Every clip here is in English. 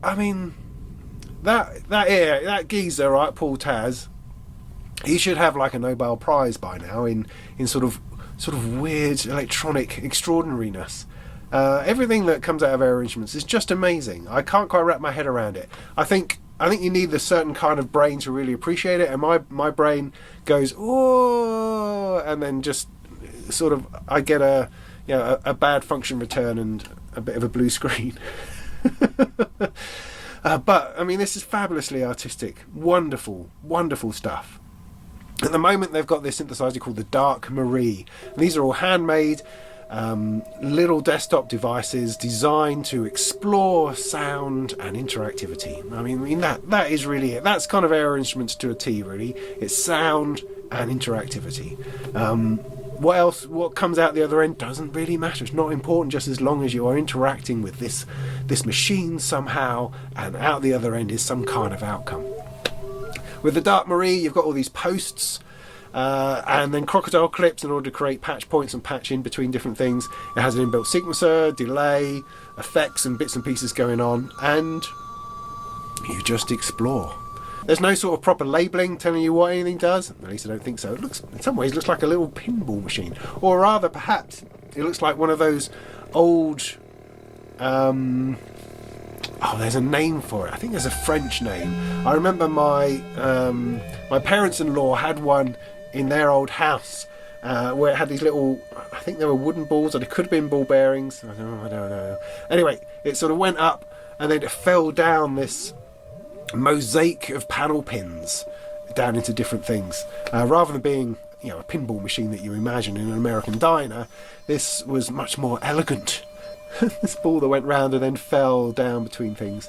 I mean, that geezer, right, Paul Taz, he should have like a Nobel Prize by now in sort of weird electronic extraordinariness. Everything that comes out of Air Instruments is just amazing. I can't quite wrap my head around it. I think you need a certain kind of brain to really appreciate it, and my brain goes oh, and then just sort of I get a bad function return and a bit of a blue screen. But I mean, this is fabulously artistic, wonderful stuff. At the moment, they've got this synthesizer called the Dark Marie. And these are all handmade little desktop devices designed to explore sound and interactivity. I mean that is really it. That's kind of Air Instruments to a T, really. It's sound and interactivity. What else? What comes out the other end doesn't really matter. It's not important, just as long as you are interacting with this machine somehow, and out the other end is some kind of outcome. With the Dark Marie, you've got all these posts and then crocodile clips in order to create patch points and patch in between different things. It has an inbuilt sequencer, delay, effects and bits and pieces going on, and you just explore. There's no sort of proper labelling telling you what anything does. At least I don't think so. It looks, in some ways, looks like a little pinball machine, or rather, perhaps it looks like one of those old. There's a name for it. I think there's a French name. I remember my parents-in-law had one in their old house where it had these little, I think they were wooden balls, or they could have been ball bearings. I don't know. Anyway, it sort of went up and then it fell down this mosaic of panel pins down into different things. Rather than being, a pinball machine that you imagine in an American diner, this was much more elegant. This ball that went round and then fell down between things.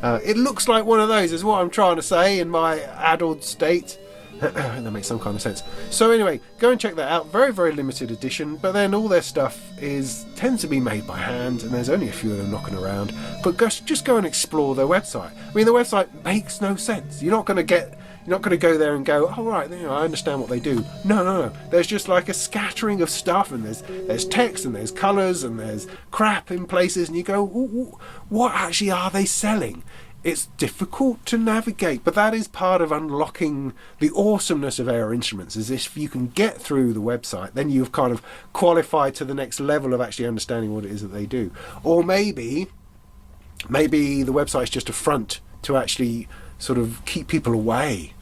It looks like one of those, is what I'm trying to say in my addled state. That makes some kind of sense. So anyway, go and check that out. Very, very limited edition, but then all their stuff tends to be made by hand, and there's only a few of them knocking around. But just go and explore their website. I mean, the website makes no sense. You're not going to go there and go, oh right, I understand what they do. No. There's just like a scattering of stuff, and there's text, and there's colours, and there's crap in places, and you go, what actually are they selling? It's difficult to navigate, but that is part of unlocking the awesomeness of Air Instruments, is if you can get through the website, then you've kind of qualified to the next level of actually understanding what it is that they do. Or maybe the website's just a front to actually sort of keep people away,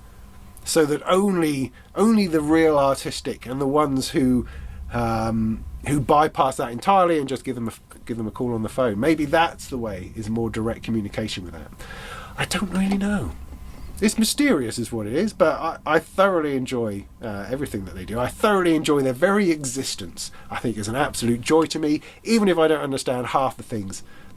so that only the real artistic and the ones who bypass that entirely and just give them a call on the phone. Maybe that's the way, is more direct communication with that. I don't really know. It's mysterious is what it is, but I thoroughly enjoy everything that they do. I thoroughly enjoy their very existence. I think it's an absolute joy to me, even if I don't understand half the things